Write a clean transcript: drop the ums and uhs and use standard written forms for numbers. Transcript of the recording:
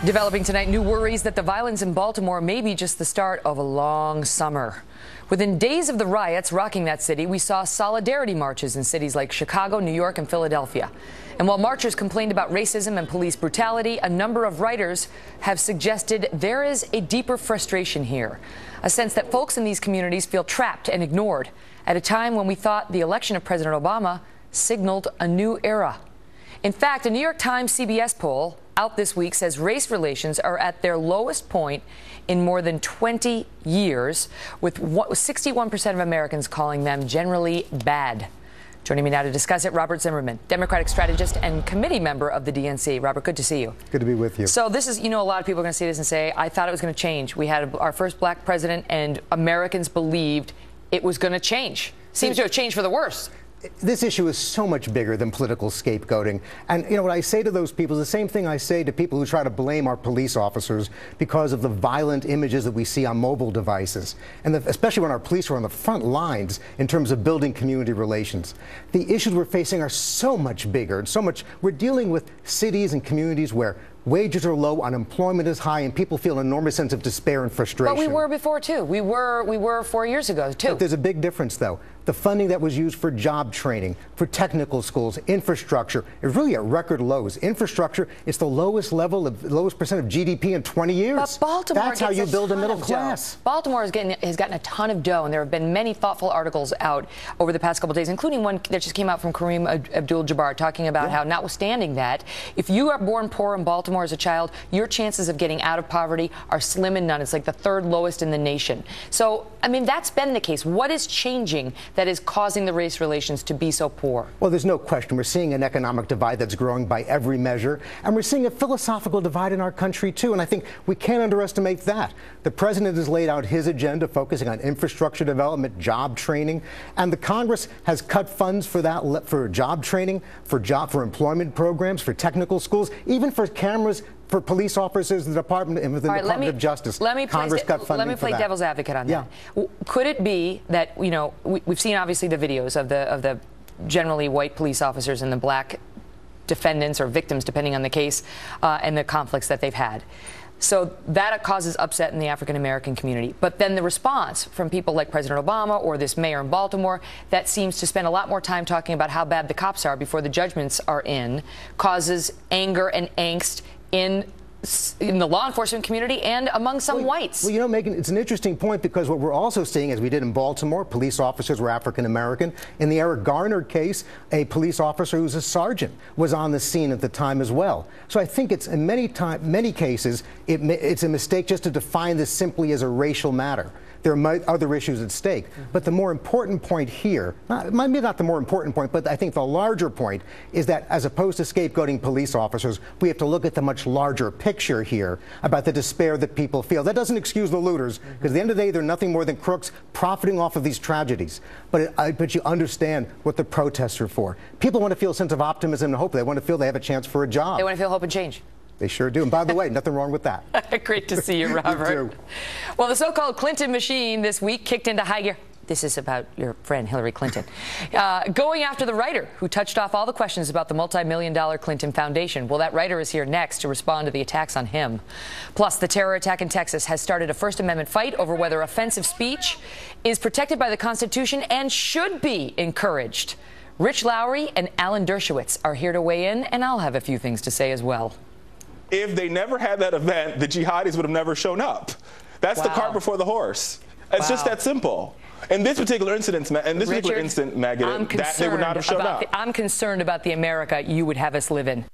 Developing tonight, new worries that the violence in Baltimore may be just the start of a long summer. Within days of the riots rocking that city, we saw solidarity marches in cities like Chicago, New York, and Philadelphia. And while marchers complained about racism and police brutality, a number of writers have suggested there is a deeper frustration here, a sense that folks in these communities feel trapped and ignored at a time when we thought the election of President Obama signaled a new era. In fact, a New York Times CBS poll out this week says race relations are at their lowest point in more than 20 years, with 61% of Americans calling them generally bad. Joining me now to discuss it, Robert Zimmerman, Democratic strategist and committee member of the DNC. Robert, good to see you. Good to be with you. So this is, a lot of people are going to see this and say, I thought it was going to change. We had our first black president, and Americans believed it was going to change. Seems to have changed for the worse. This issue is so much bigger than political scapegoating. And, what I say to those people is the same thing I say to people who try to blame our police officers because of the violent images that we see on mobile devices, and especially when our police are on the front lines in terms of building community relations. The issues we're facing are so much bigger and so much. We're dealing with cities and communities where wages are low, unemployment is high, and people feel an enormous sense of despair and frustration. But we were before, too. We were 4 years ago, too. But there's a big difference, though. The funding that was used for job training, for technical schools, infrastructure, is really at record lows. Infrastructure is the lowest percent of GDP in 20 years. But Baltimore That's how you build a middle class. Baltimore has gotten a ton of dough, and there have been many thoughtful articles out over the past couple of days, including one that just came out from Kareem Abdul-Jabbar talking about how, notwithstanding that, if you are born poor in Baltimore as a child, your chances of getting out of poverty are slim and none. It's like the third lowest in the nation. So, that's been the case. What is changing that is causing the race relations to be so poor? Well, there's no question. We're seeing an economic divide that's growing by every measure, and we're seeing a philosophical divide in our country, too, and I think we can't underestimate that. The president has laid out his agenda focusing on infrastructure development, job training, and the Congress has cut funds for that, for job training, for employment programs, for technical schools, even for cameras for police officers in the Department of Justice. Congress cut funding for that. Let me play devil's advocate on that. Could it be that, we've seen obviously the videos of the generally white police officers and the black defendants or victims, depending on the case, and the conflicts that they've had. So that causes upset in the African-American community. But then the response from people like President Obama or this mayor in Baltimore that seems to spend a lot more time talking about how bad the cops are before the judgments are in, causes anger and angst in the law enforcement community and among some whites. Well, Megan, it's an interesting point, because what we're also seeing, as we did in Baltimore, police officers were African-American. In the Eric Garner case, a police officer who's a sergeant was on the scene at the time as well. So I think it's in many cases, it's a mistake just to define this simply as a racial matter. There are other issues at stake. But the more important point here, maybe not the more important point, but I think the larger point is that as opposed to scapegoating police officers, we have to look at the much larger picture here about the despair that people feel. That doesn't excuse the looters, because at the end of the day, they're nothing more than crooks profiting off of these tragedies. But you understand what the protests are for. People want to feel a sense of optimism and hope. They want to feel they have a chance for a job. They want to feel hope and change. They sure do. And by the way, nothing wrong with that. Great to see you, Robert. You too. Well, the so-called Clinton machine this week kicked into high gear. This is about your friend Hillary Clinton. Going after the writer who touched off all the questions about the multi-million-dollar Clinton Foundation. Well, that writer is here next to respond to the attacks on him. Plus, the terror attack in Texas has started a First Amendment fight over whether offensive speech is protected by the Constitution and should be encouraged. Rich Lowry and Alan Dershowitz are here to weigh in, and I'll have a few things to say as well. If they never had that event, the jihadis would have never shown up. That's the cart before the horse. It's just that simple. In this particular incident, Maggie, they would not have shown up. I'm concerned about the America you would have us live in.